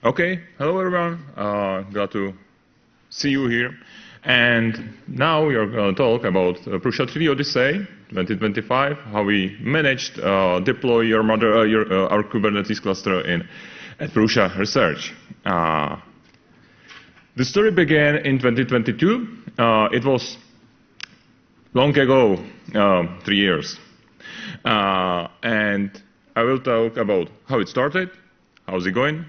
Okay, hello everyone. Glad to see you here. And now we are going to talk about Prusa3D Odyssey 2025, how we managed deploy our Kubernetes cluster at Prusa Research. The story began in 2022. It was long ago, 3 years. And I will talk about how it started, how's it going,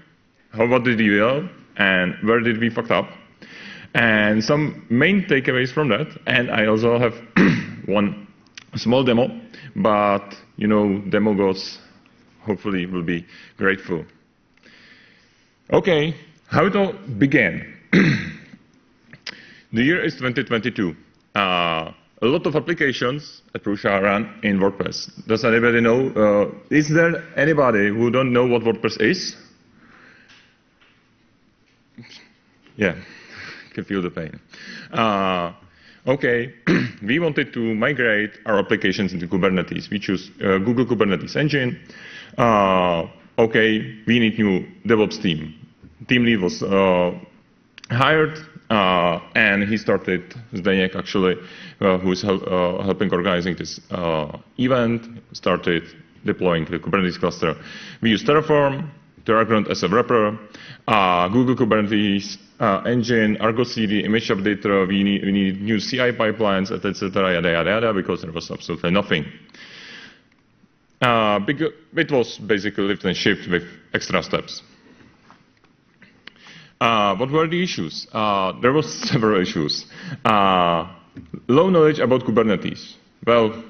what did we do, and where did we fuck up, and some main takeaways from that. And I also have one small demo, but demo gods hopefully will be grateful. Okay, how it all began. The year is 2022. A lot of applications at Prusa run in WordPress. Does anybody know? Is there anybody who don't know what WordPress is? Yeah, can feel the pain. Okay, we wanted to migrate our applications into Kubernetes. We choose Google Kubernetes Engine. Okay, we need new DevOps team. Team lead was hired, and he started, Zdeněk actually, who is helping organizing this event, started deploying the Kubernetes cluster. We use Terraform, Terraform as a wrapper, Google Kubernetes Engine, Argo CD, image updater. We need new CI pipelines, etc. Yada yada yada, because there was absolutely nothing. It was basically lift and shift with extra steps. What were the issues? There was several issues. Low knowledge about Kubernetes. Well,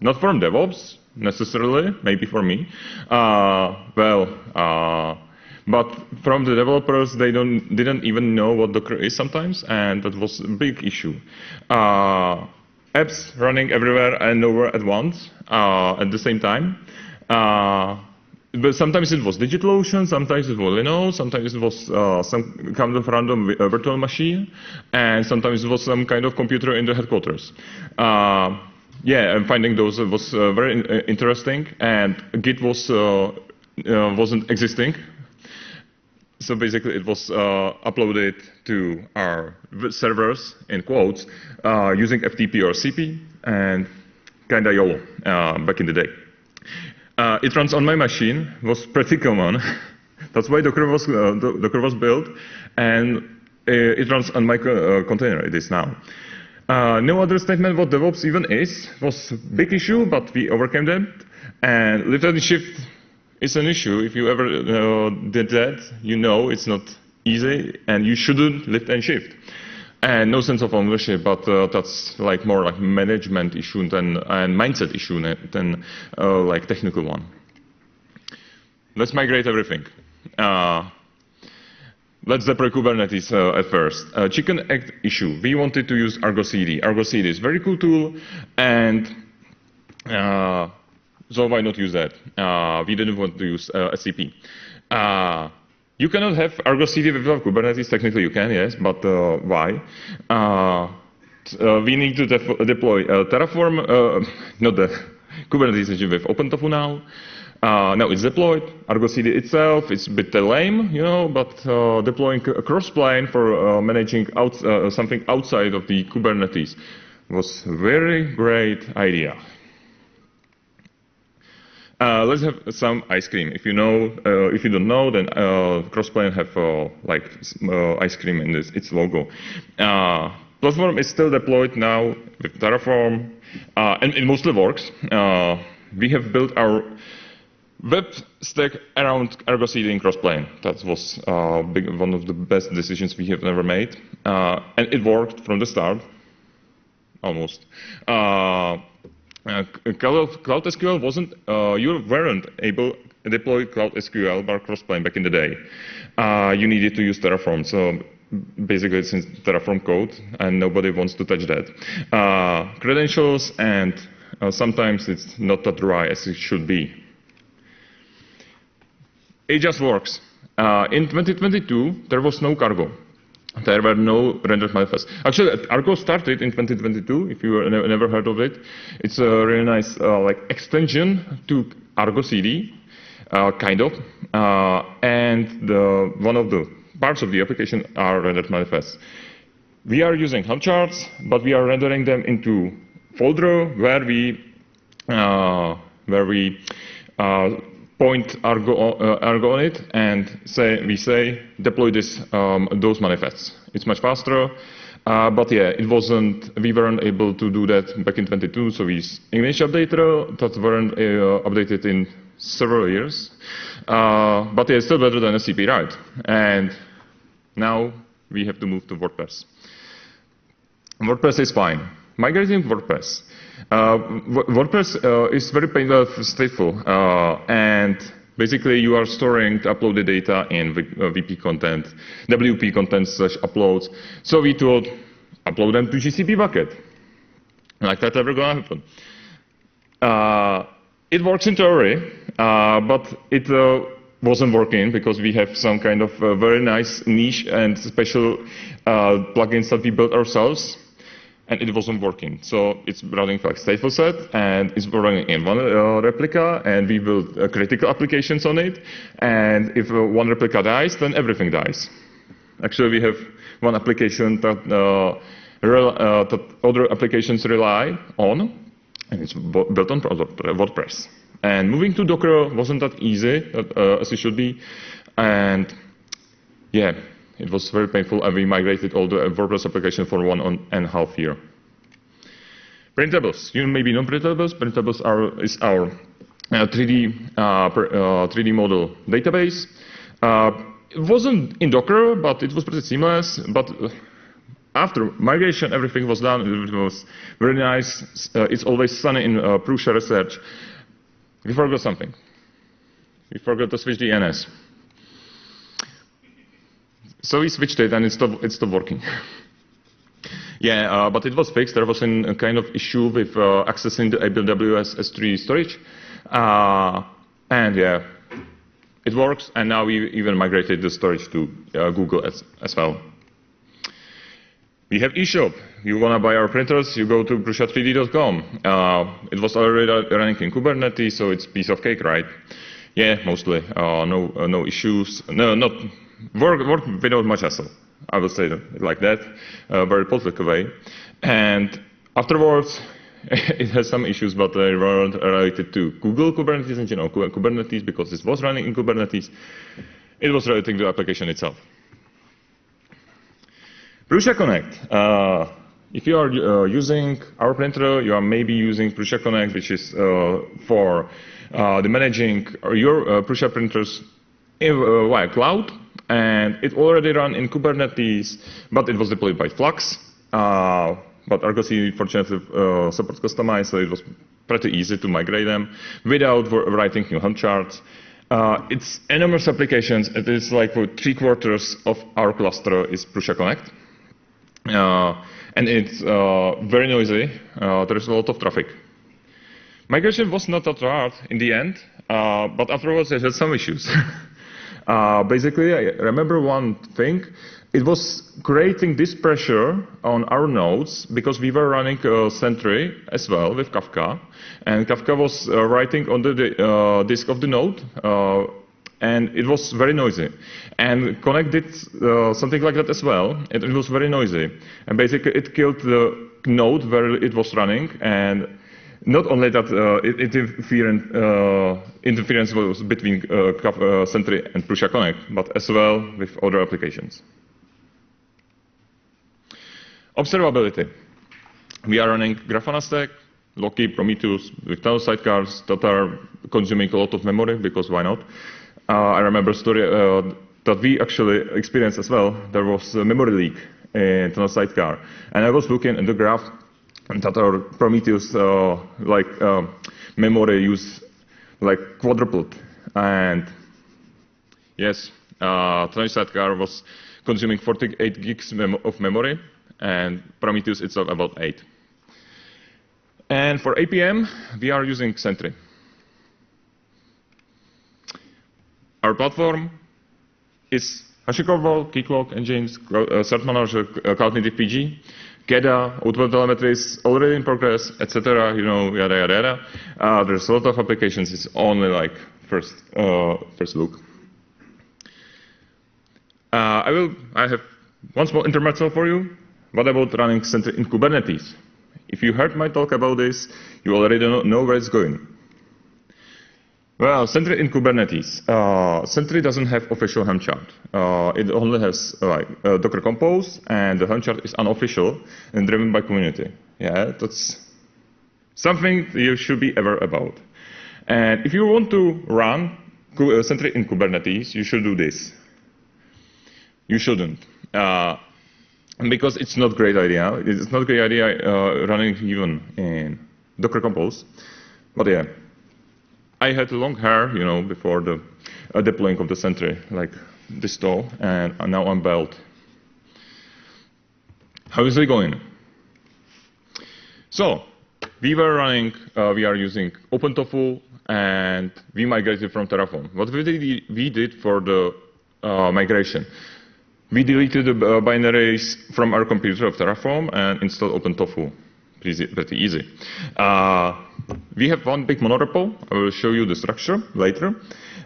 not from DevOps necessarily, maybe for me. But from the developers, they didn't even know what Docker is sometimes, and that was a big issue. Apps running everywhere and nowhere at once at the same time. But sometimes it was DigitalOcean, sometimes it was Linux, sometimes it was some kind of random virtual machine, and sometimes it was some kind of computer in the headquarters. Yeah, and finding those was very interesting, and Git wasn't existing. So basically it was uploaded to our servers, in quotes, using FTP or CP, and kinda YOLO back in the day. It runs on my machine, was pretty common. That's why Docker was built, and it runs on my container, it is now. No other statement what DevOps even is was a big issue, but we overcame that. And lift and shift is an issue. If you ever did that, it's not easy, and you shouldn't lift and shift. And no sense of ownership, but that's more like management issue and mindset issue than like technical one. Let's migrate everything. Let's deploy Kubernetes at first. Chicken egg issue. We wanted to use Argo CD. Argo CD is a very cool tool, and so why not use that? We didn't want to use SCP. You cannot have Argo CD without Kubernetes. Technically you can, yes, but why? We need to deploy Terraform, not the Kubernetes engine with OpenTofu now. Now it's deployed. Argo CD itself is a bit lame, but deploying a cross-plane for managing something outside of the Kubernetes was a very great idea. Let's have some ice cream. If you don't know, then Crossplane have ice cream in its logo. Platform is still deployed now with Terraform, and it mostly works. We have built our web stack around Argo CD and Crossplane. That was one of the best decisions we have ever made, and it worked from the start, almost. Cloud SQL wasn't, you weren't able to deploy Cloud SQL by Crossplane back in the day. You needed to use Terraform, so basically it's in Terraform code, and nobody wants to touch that. Credentials, and sometimes it's not that dry as it should be. It just works. In 2022, there was no cargo. There were no rendered manifests. Actually, Argo started in 2022, if you never heard of it. It's a really nice extension to Argo CD. kind of. And one of the parts of the application are rendered manifests. We are using Helm charts, but we are rendering them into folder where we point Argo on it and we say deploy those manifests. It's much faster, but yeah, we weren't able to do that back in 22. So we image updater that weren't updated in several years, but yeah, it's still better than a CP write. And now we have to move to WordPress. WordPress is fine. Migrating WordPress. WordPress is very stateful, and basically you are storing the uploaded data in WP content /uploads. So we thought, upload them to GCP bucket. Like that ever gonna happen. It works in theory, but it wasn't working because we have some kind of very nice niche and special plugins that we built ourselves. And it wasn't working. So it's running like stateful set, and it's running in one replica, and we build critical applications on it. And if one replica dies, then everything dies. Actually, we have one application that other applications rely on, and it's built on WordPress. And moving to Docker wasn't that easy as it should be. And yeah, it was very painful, and we migrated all the WordPress application for 1.5 years. Printables. You maybe know Printables. Printables is our 3D model database. It wasn't in Docker, but it was pretty seamless. But after migration, everything was done. It was very nice. It's always sunny in Prusa research. We forgot something. We forgot to switch the NS. So we switched it, and it's still working. Yeah, but it was fixed. There was a kind of issue with accessing the AWS S3 storage. And yeah, it works. And now we even migrated the storage to Google as well. We have eShop. You want to buy our printers, you go to Prusa3D.com. It was already running in Kubernetes, so it's a piece of cake, right? Yeah, mostly. No issues. No, not work without much hassle. I will say that like that, very positive way. And afterwards, it has some issues, but they weren't related to Google Kubernetes and Kubernetes, because this was running in Kubernetes. It was related to the application itself. Prusa Connect. If you are using our printer, you are maybe using Prusa Connect, which is for the managing your Prusa printers via cloud. And it already ran in Kubernetes, but it was deployed by Flux. But Argo CD fortunately supports customize, so it was pretty easy to migrate them without writing new Helm charts. It's enormous applications. It is like 3/4 of our cluster is Prusa Connect. And it's very noisy. There is a lot of traffic. Migration was not that hard in the end, but afterwards I had some issues. Basically, I remember one thing. It was creating this pressure on our nodes because we were running Sentry as well with Kafka. And Kafka was writing on the disk of the node. And it was very noisy. And Connect did something like that as well. And it was very noisy. And basically, it killed the node where it was running. And not only that, interference was between Sentry and Prusa Connect, but as well with other applications. Observability. We are running Grafana stack, Loki, Prometheus with tunnel sidecars that are consuming a lot of memory, because why not? I remember a story that we actually experienced as well. There was a memory leak in tunnel sidecar. And I was looking at the graph that our Prometheus memory use like quadrupled. And yes, tunnel sidecar was consuming 48 gigs of memory, and Prometheus itself about 8. And for APM, we are using Sentry. Our platform is HashiCorp, Keycloak, Engines, Cert Manager, Cloud Native PG, GEDA, outbound telemetry is already in progress, etc. Yada yada yada. There's a lot of applications. It's only like first look. I have one small intermezzo for you. What about running Sentry in Kubernetes? If you heard my talk about this, you already know where it's going. Well, Sentry in Kubernetes. Sentry doesn't have official Helm chart. It only has Docker Compose, and the Helm chart is unofficial and driven by community. Yeah, that's something you should be aware about. And if you want to run Sentry in Kubernetes, you should do this. You shouldn't. Because it's not a great idea. It's not a great idea running even in Docker Compose. But yeah. I had long hair, before the deploying of the Sentry, like this tall, and now I'm bald. How is it going? So, we are using OpenTofu, and we migrated from Terraform. What we did for the migration? We deleted the binaries from our computer of Terraform and installed OpenTofu. Pretty easy. We have one big monorepo. I will show you the structure later.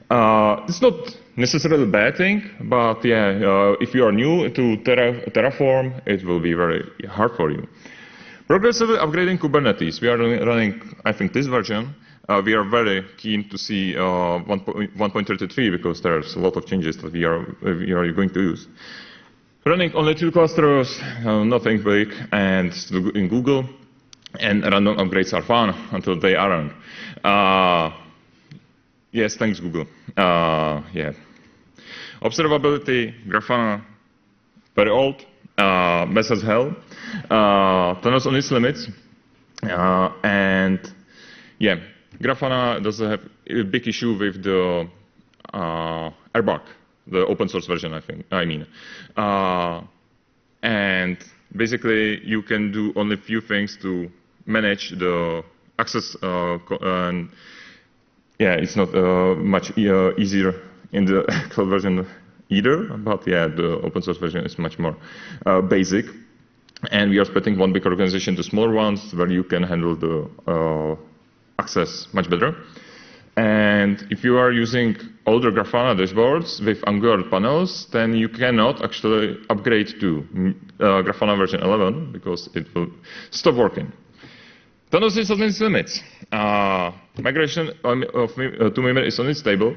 It's not necessarily a bad thing, but yeah, if you are new to Terraform, it will be very hard for you. Progressively upgrading Kubernetes. We are running, I think, this version. We are very keen to see 1.33 because there's a lot of changes that we are going to use. Running only 2 clusters, nothing big, and in Google. And random upgrades are fun until they aren't. Yes, thanks, Google. Yeah. Observability, Grafana, very old, mess as hell. Tunnels on its limits. And yeah, Grafana does have a big issue with the airbag, the open source version, I mean. And basically, you can do only a few things to manage the access, and yeah, it's not much easier in the cloud version either, but yeah, the open source version is much more basic. And we are splitting one big organization to smaller ones where you can handle the access much better. And if you are using older Grafana dashboards with Angular panels, then you cannot actually upgrade to Grafana version 11 because it will stop working. Tunnels is on its limits. Migration to Mimir is unstable.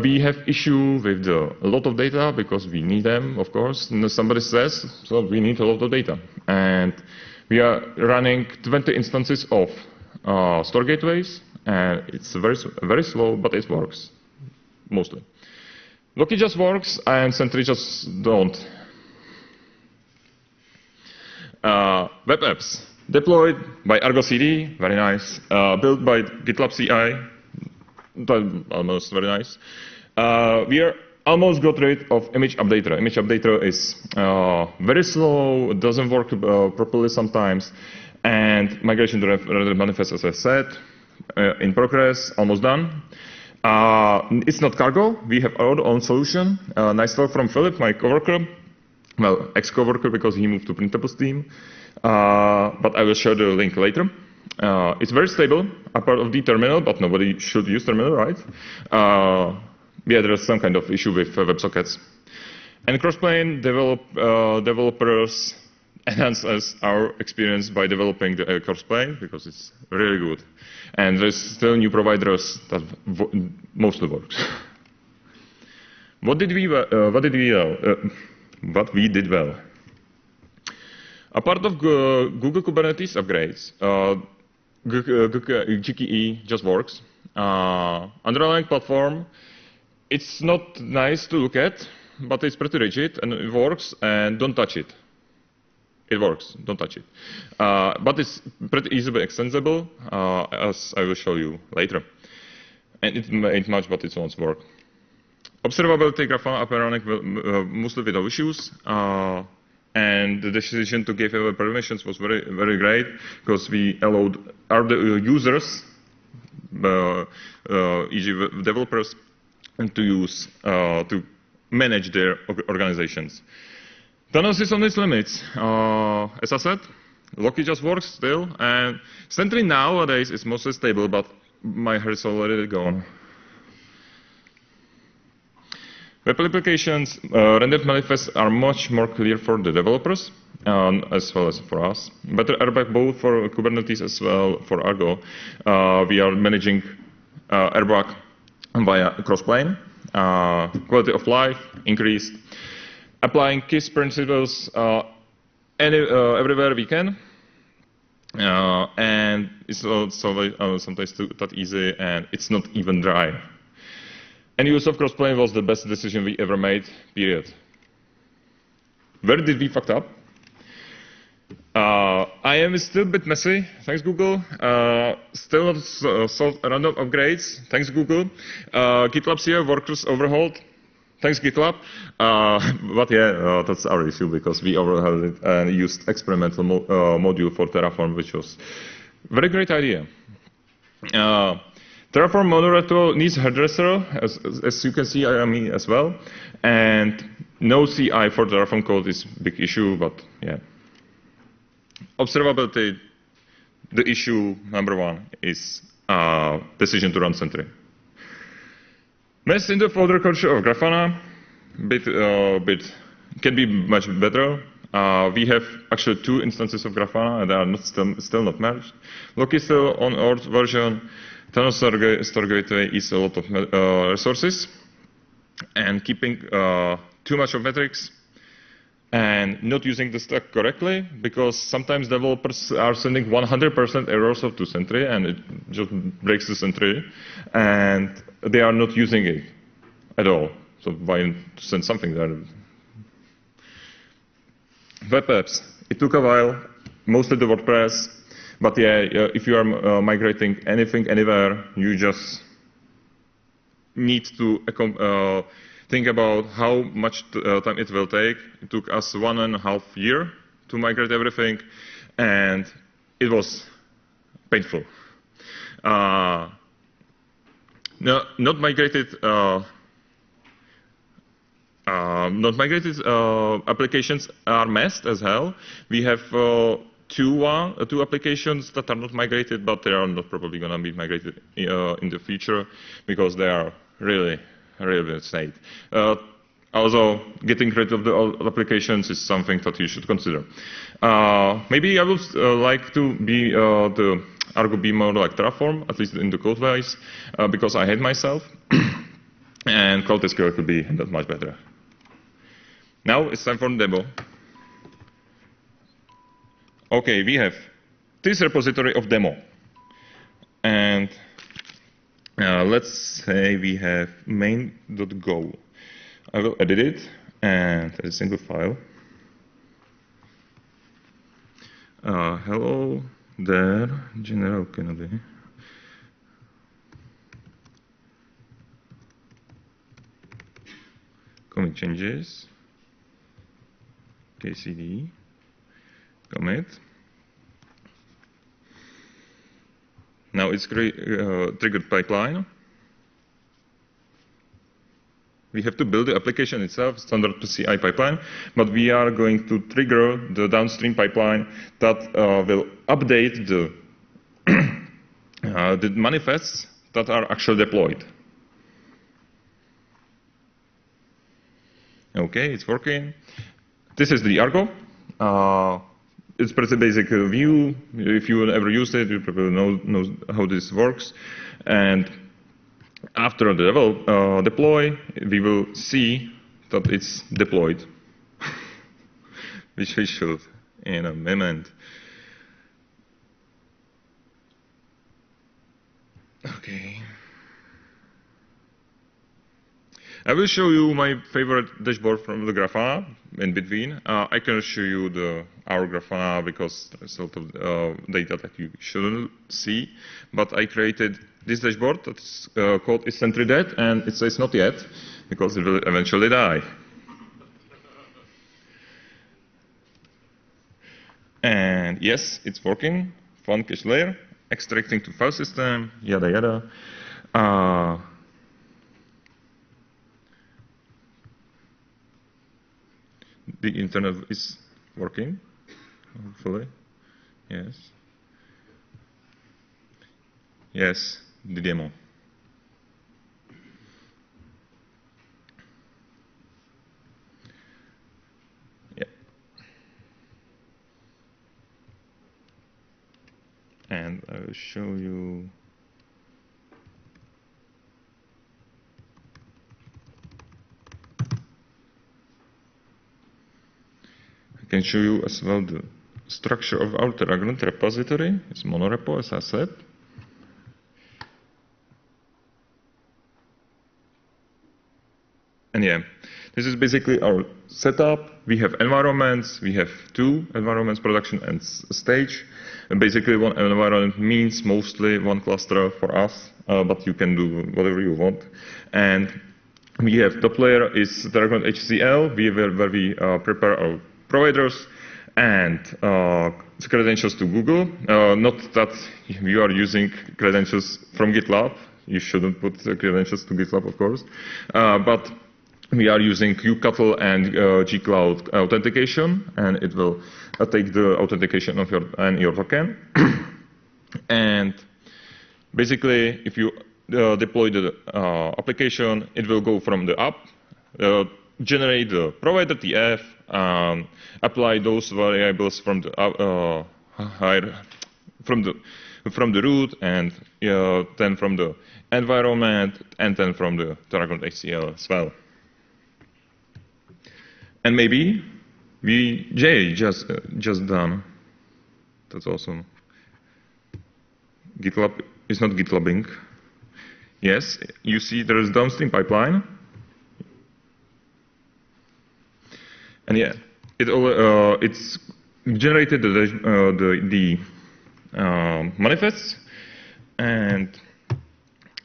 We have issue with a lot of data because we need them, of course. And somebody says, so we need a lot of data. And we are running 20 instances of store gateways. And it's very slow, but it works, mostly. Loki just works, and Sentry just don't. Web apps. Deployed by Argo CD, very nice. Built by GitLab CI, almost very nice. We are almost got rid of image updater. Image updater is very slow, doesn't work properly sometimes. And migration to the manifest, as I said, in progress, almost done. It's not cargo. We have our own solution. Nice talk from Philip, my coworker. Well, ex-coworker because he moved to Printables team. But I will share the link later. It's very stable, a part of the terminal, but nobody should use terminal, right? Yeah, there is some kind of issue with WebSockets. And cross-plane developers enhance our experience by developing the cross-plane because it's really good. And there's still new providers that mostly works. What we did well. A part of Google Kubernetes upgrades, GKE just works. Underlying platform, it's not nice to look at, but it's pretty rigid and it works, and don't touch it. It works, don't touch it. But it's pretty easily extensible, as I will show you later. And it ain't much, but it won't work. Observability, Grafana up and running mostly without issues. And the decision to give away permissions was very, very great because we allowed our users, e.g. developers, to use to manage their organizations. Tunnels is on its limits. As I said, Loki just works still, and Sentry nowadays is mostly stable, but my hair is already gone. Web applications, rendered manifests are much more clear for the developers, as well as for us. Better airbag both for Kubernetes as well for Argo. We are managing airbag via crossplane. Quality of life increased. Applying KISS principles everywhere we can. And it's also sometimes not easy, and it's not even dry. And use of crossplane was the best decision we ever made, period. Where did we fuck up? I am still a bit messy, thanks Google. Still not solved random upgrades, thanks Google. GitLab CI workers overhauled, thanks GitLab. But yeah, that's our issue because we overhauled it and used experimental module for Terraform, which was a very great idea. Terraform moderator needs hairdresser, as you can see, me as well. And no CI for Terraform code is a big issue, but yeah. Observability, the issue number one is decision to run Sentry. Mess in the folder culture of Grafana can be much better. We have actually 2 instances of Grafana, and they are still not merged. Loki is still on old version. Tunnel store gateway is a lot of resources, and keeping too much of metrics, and not using the stack correctly, because sometimes developers are sending 100% errors to Sentry, and it just breaks the Sentry, and they are not using it at all. So why send something there? Web apps. It took a while, mostly the WordPress, but yeah, if you are migrating anything, anywhere, you just need to think about how much time it will take. It took us 1.5 years to migrate everything, and it was painful. Not migrated applications are messed as hell. We have two applications that are not migrated, but they are not probably going to be migrated in the future because they are really state. Also, getting rid of the old applications is something that you should consider. Maybe I would like to be the Argo be more like Terraform, at least in the code-wise, because I hate myself, and Cloud SQL could be that much better. Now it's time for the demo. Okay, we have this repository of demo, and let's say we have main.go. I will edit it and as a single file. Hello there, General Kennedy. Commit changes. KCD. Commit. Now it's triggered pipeline. We have to build the application itself, standard CI pipeline, but we are going to trigger the downstream pipeline that will update the, the manifests that are actually deployed. Okay, it's working. This is the Argo. It's pretty basic view. If you ever used it, you probably know how this works. And after the deploy, we will see that it's deployed, which we should in a moment. Okay. I will show you my favorite dashboard from the Grafana in between. I can show you our Grafana because there's a lot of data that you shouldn't see. But I created this dashboard that's called Is Sentry Dead? And it says not yet because it will eventually die. And yes, it's working. Fun cache layer, extracting to file system, yada yada. The internet is working, hopefully. Yes. Yes, the demo. and I will show you. I can show you as well the structure of our Terragrant repository. It's monorepo, as I said. And yeah, this is basically our setup. We have environments. We have 2 environments, production and stage. And basically, one environment means mostly one cluster for us, but you can do whatever you want. And we have top layer is Terragrant HCL, where we prepare our providers and credentials to Google. Not that you are using credentials from GitLab. You shouldn't put credentials to GitLab, of course. But we are using kubectl and gcloud authentication, and it will take the authentication of your token. And basically, if you deploy the application, it will go from the app, generate the provider TF, apply those variables from the from the root, and then from the environment, and then from the Terragrant HCL as well. And maybe Jay just done. That's awesome. GitLab is not GitLabbing. Yes, you see there is downstream pipeline. And yeah, it's generated the manifests, and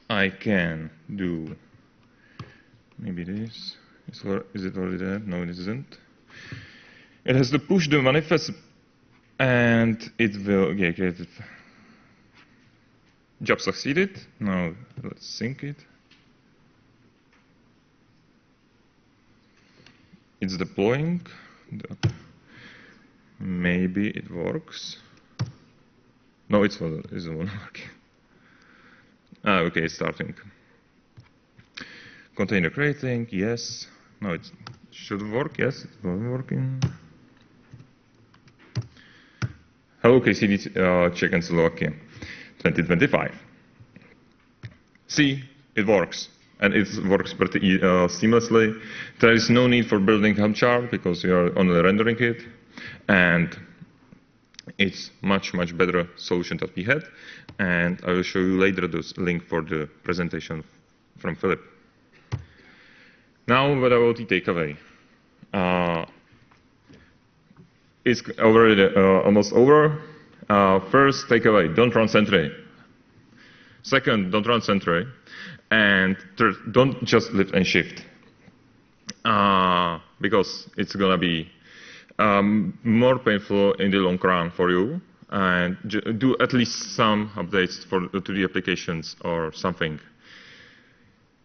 I can do maybe this. Is it already there? No, it isn't. It has to push the manifest, and it will get it. Job succeeded. Now let's sync it. It's deploying. Maybe it works. No, it isn't working. Okay, it's starting. Container creating, yes. No, it should work, yes, it's working. Hello, KCD Czech and Slovakia, 2025. See, it works. And it works pretty seamlessly. There is no need for building hub chart because you are only rendering it. And it's much better solution that we had. And I will show you later the link for the presentation from Philip. Now, what about the takeaway? It's already almost over. First takeaway, don't run Sentry. Second, don't run Sentry. And third, don't just lift and shift. Because it's going to be more painful in the long run for you. And do at least some updates to the applications or something.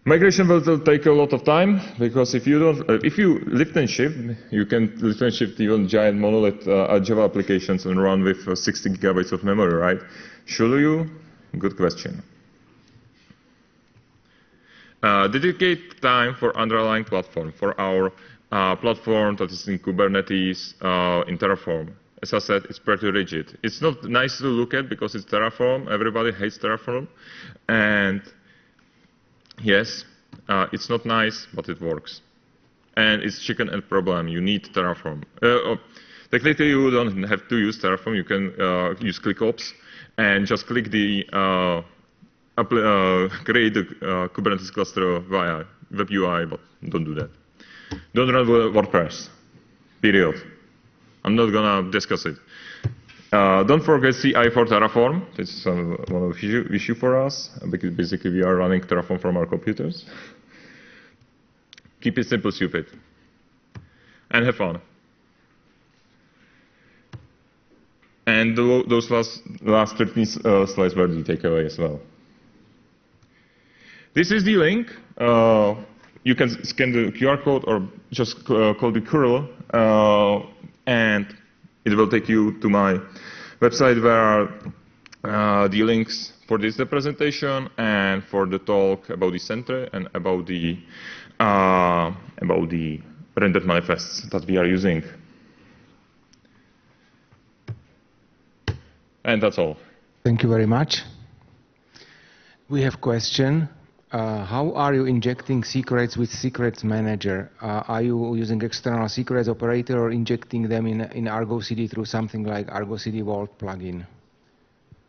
Migration will take a lot of time because if you lift and shift, you can lift and shift even giant monolith Java applications and run with 60 gigabytes of memory, right? Should you? Good question. Dedicate time for underlying platform, for our platform that is in Kubernetes, in Terraform. As I said, it's pretty rigid. It's not nice to look at because it's Terraform. Everybody hates Terraform. And yes, it's not nice, but it works. And it's chicken and problem. You need Terraform. Technically, you don't have to use Terraform. You can use ClickOps and just click the create the Kubernetes cluster via web UI, but don't do that. Don't run WordPress. Period. I'm not gonna discuss it. Don't forget CI for Terraform. This is one of the issue for us because basically we are running Terraform from our computers. Keep it simple, stupid, and have fun. And those last 13 slides were the takeaway as well. This is the link. You can scan the QR code or just call the curl, and it will take you to my website where are the links for this presentation and for the talk about the center and about the rendered manifests that we are using. And that's all. Thank you very much. We have a question. How are you injecting secrets with Secrets Manager? Are you using external secrets operator or injecting them in Argo CD through something like Argo CD Vault plugin?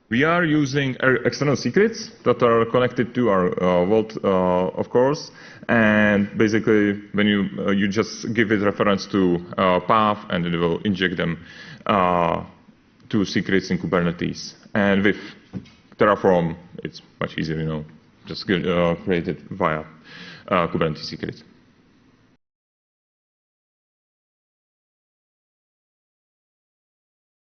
We are using external secrets that are connected to our Vault, of course, and basically when you just give it reference to path and it will inject them to secrets in Kubernetes. And with Terraform, it's much easier, just create it via Kubernetes secrets.